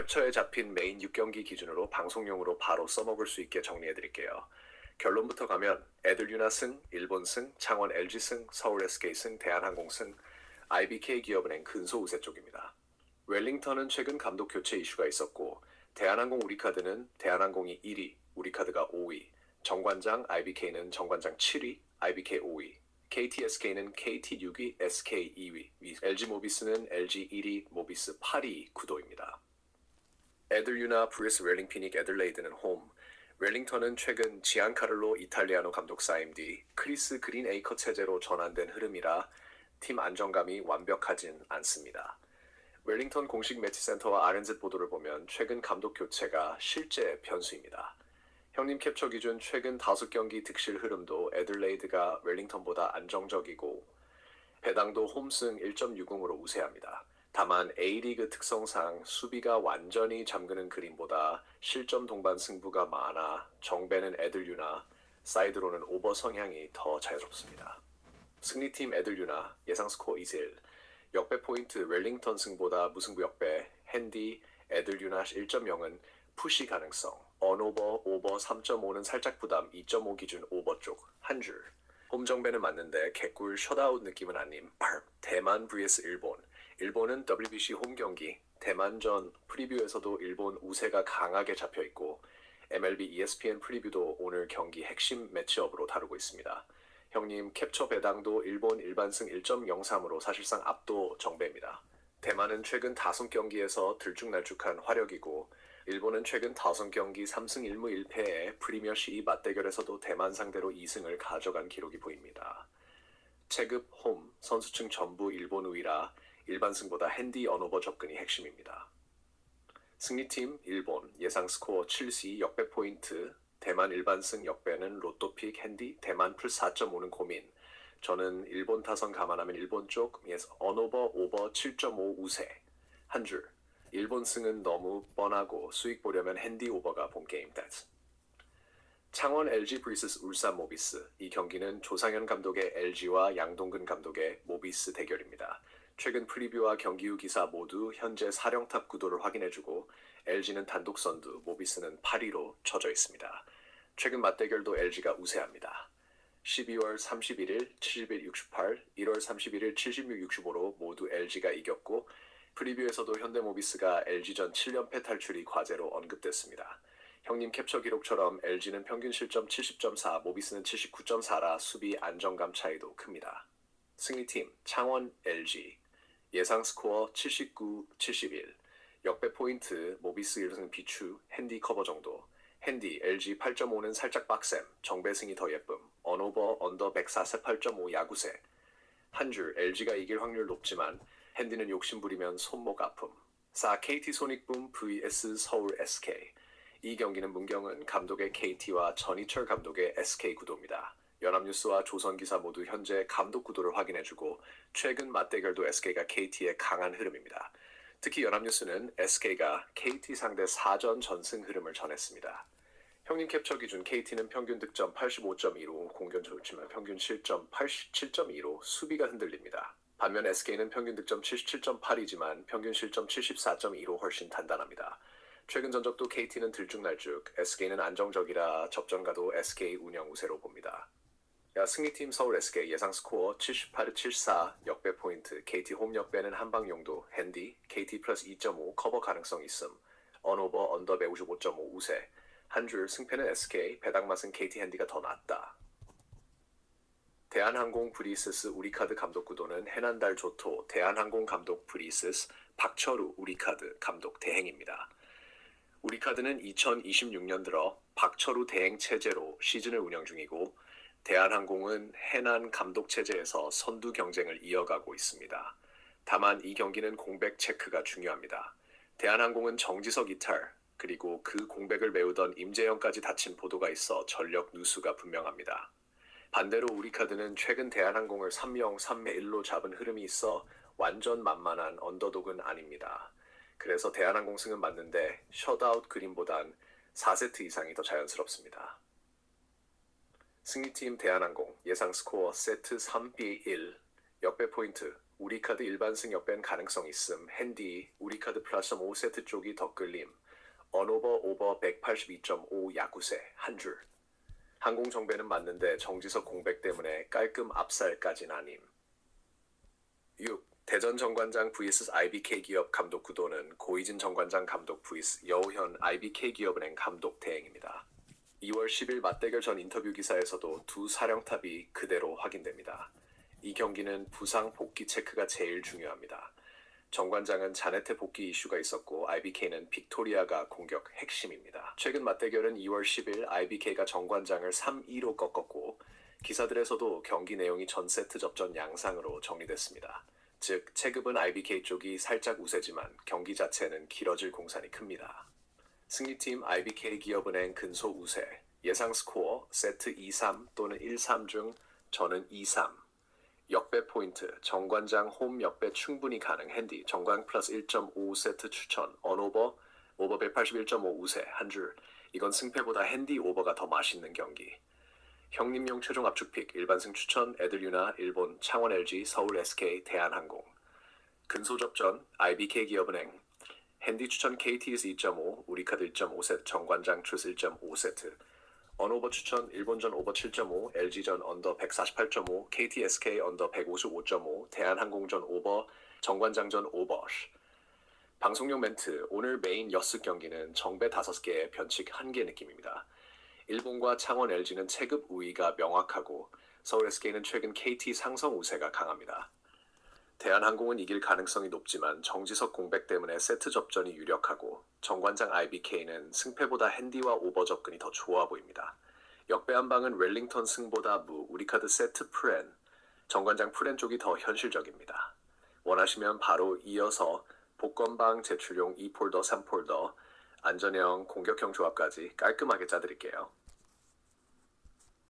캡처에 잡힌 메인 6경기 기준으로 방송용으로 바로 써먹을 수 있게 정리해드릴게요. 결론부터 가면 에들유나 승, 일본 승, 창원 LG 승, 서울 SK 승, 대한항공 승, IBK 기업은행 근소 우세 쪽입니다. 웰링턴은 최근 감독 교체 이슈가 있었고 대한항공 우리카드는 대한항공이 1위, 우리카드가 5위, 정관장 IBK는 정관장 7위, IBK 5위, KT-SK는 KT 6위, SK 2위, LG 모비스는 LG 1위, 모비스 8위 구도입니다. 에들유나 브루스 웰링피닉 애들레이드는 홈, 웰링턴은 최근 지안카를로 이탈리아노 감독 사임 뒤 크리스 그린에이커 체제로 전환된 흐름이라 팀 안정감이 완벽하진 않습니다. 웰링턴 공식 매치센터와 RNZ 보도를 보면 최근 감독 교체가 실제 변수입니다. 형님 캡처 기준 최근 5경기 득실 흐름도 애들레이드가 웰링턴보다 안정적이고 배당도 홈승 1.60으로 우세합니다. 다만 A리그 특성상 수비가 완전히 잠그는 그림보다 실점 동반 승부가 많아 정배는 애들유나, 사이드로는 오버 성향이 더 자유롭습니다. 승리팀 애들유나 예상 스코어 2대1, 역배 포인트 웰링턴 승보다 무승부 역배, 핸디, 애들유나 1.0은 푸시 가능성, 언오버, 오버 3.5는 살짝 부담, 2.5 기준 오버 쪽, 한 줄. 홈정배는 맞는데 개꿀 셧아웃 느낌은 아님. 대만 vs 일본. 일본은 WBC 홈 경기, 대만전 프리뷰에서도 일본 우세가 강하게 잡혀있고 MLB ESPN 프리뷰도 오늘 경기 핵심 매치업으로 다루고 있습니다. 형님 캡처 배당도 일본 일반승 1.03으로 사실상 압도 정배입니다. 대만은 최근 5경기에서 들쭉날쭉한 화력이고 일본은 최근 5경기 3승 1무 1패에 프리미어 시리 맞대결에서도 대만 상대로 2승을 가져간 기록이 보입니다. 체급 홈, 선수층 전부 일본 우위라 일반승보다 핸디 언오버 접근이 핵심입니다. 승리팀 일본 예상 스코어 7시 역배 포인트 대만 일반승 역배는 로또픽 핸디 대만 플러스 4.5는 고민. 저는 일본 타선 감안하면 일본 쪽 언오버 오버 7.5 우세 한 줄. 일본 승은 너무 뻔하고 수익 보려면 핸디 오버가 본게임 댄스. 창원 LG vs 울산 모비스. 이 경기는 조상현 감독의 LG와 양동근 감독의 모비스 대결입니다. 최근 프리뷰와 경기 후 기사 모두 현재 사령탑 구도를 확인해주고 LG는 단독 선두, 모비스는 8위로 쳐져 있습니다. 최근 맞대결도 LG가 우세합니다. 12월 31일 71-68, 1월 31일 76-65로 모두 LG가 이겼고 프리뷰에서도 현대모비스가 LG전 7연패 탈출이 과제로 언급됐습니다. 형님 캡처 기록처럼 LG는 평균 실점 70.4, 모비스는 79.4라 수비 안정감 차이도 큽니다. 승리팀 창원 LG 예상 스코어 79-71 역배 포인트 모비스 1승 비추 핸디 커버 정도 핸디 LG 8.5는 살짝 빡셈 정배승이 더 예쁨 언오버 언더 104세 8.5 야구세 한 줄 LG가 이길 확률 높지만 핸디는 욕심부리면 손목 아픔 4 KT 소닉붐 vs 서울 SK 이 경기는 문경은 감독의 KT와 전희철 감독의 SK 구도입니다. 연합뉴스와 조선기사 모두 현재 감독 구도를 확인해주고 최근 맞대결도 SK가 KT의 강한 흐름입니다. 특히 연합뉴스는 SK가 KT 상대 4전 전승 흐름을 전했습니다. 형님 캡처 기준 KT는 평균 득점 85.2로 공격 좋지만 평균 실점 87.2로 수비가 흔들립니다. 반면 SK는 평균 득점 77.8이지만 평균 실점 74.2로 훨씬 단단합니다. 최근 전적도 KT는 들쭉날쭉, SK는 안정적이라 접전가도 SK 운영 우세로 봅니다. 승리팀 서울 SK 예상 스코어 78-74 역배 포인트 KT 홈 역배는 한방 용도 핸디 KT 플러스 2.5 커버 가능성 있음 언오버 언더 155.5 우세 한 줄 승패는 SK 배당 맛은 KT 핸디가 더 낫다. 대한항공 브리스스 우리카드 감독 구도는 해난달 조토 대한항공 감독 브리스스 박철우 우리카드 감독 대행입니다. 우리카드는 2026년 들어 박철우 대행 체제로 시즌을 운영 중이고 대한항공은 해난 감독 체제에서 선두 경쟁을 이어가고 있습니다. 다만 이 경기는 공백 체크가 중요합니다. 대한항공은 정지석 이탈 그리고 그 공백을 메우던 임재영까지 다친 보도가 있어 전력 누수가 분명합니다. 반대로 우리카드는 최근 대한항공을 3명 3매 1로 잡은 흐름이 있어 완전 만만한 언더독은 아닙니다. 그래서 대한항공 승은 맞는데 셧아웃 그림보단 4세트 이상이 더 자연스럽습니다. 승리팀 대한항공 예상 스코어 세트 3-1 역배 포인트 우리카드 일반승 역배는 가능성 있음. 핸디, 우리카드 플러스 5세트 쪽이 더 끌림. 언오버 오버 182.5 야구세 한 줄. 항공 정배는 맞는데 정지석 공백 때문에 깔끔 압살까진 아님. 6. 대전 정관장 vs IBK 기업 감독 구도는 고이진 정관장 감독 vs 여우현 IBK 기업은행 감독 대행입니다. 2월 10일 맞대결 전 인터뷰 기사에서도 두 사령탑이 그대로 확인됩니다. 이 경기는 부상 복귀 체크가 제일 중요합니다. 정관장은 자네트 복귀 이슈가 있었고 IBK는 빅토리아가 공격 핵심입니다. 최근 맞대결은 2월 10일 IBK가 정관장을 3-2로 꺾었고 기사들에서도 경기 내용이 전 세트 접전 양상으로 정리됐습니다. 즉 체급은 IBK 쪽이 살짝 우세지만 경기 자체는 길어질 공산이 큽니다. 승리팀 IBK 기업은행 근소 우세. 예상 스코어 세트 2-3 또는 1-3 중 저는 2-3. 역배 포인트, 정관장 홈 역배 충분히 가능. 핸디, 정관 플러스 1.5 세트 추천. 언오버, 오버 181.5 우세 한 줄. 이건 승패보다 핸디 오버가 더 맛있는 경기. 형님용 최종 압축픽, 일반승 추천, 에들유나, 일본, 창원 LG, 서울 SK, 대한항공. 근소접전, IBK 기업은행. 핸디 추천 KTS 2.5, 우리카드 1.5세트, 정관장 트루스 1.5세트. 언오버 추천 일본전 오버 7.5, LG전 언더 148.5, KTSK 언더 155.5, 대한항공전 오버, 정관장전 오버. 방송용 멘트, 오늘 메인 여스 경기는 정배 5개, 변칙 1개 느낌입니다. 일본과 창원 LG는 체급 우위가 명확하고 서울 SK는 최근 KT 상성 우세가 강합니다. 대한항공은 이길 가능성이 높지만 정지석 공백 때문에 세트 접전이 유력하고 정관장 IBK는 승패보다 핸디와 오버 접근이 더 좋아 보입니다. 역배 한방은 웰링턴 승보다 무, 우리카드 세트 프렌, 정관장 프렌 쪽이 더 현실적입니다. 원하시면 바로 이어서 복권방 제출용 2폴더, 3폴더, 안전형, 공격형 조합까지 깔끔하게 짜드릴게요.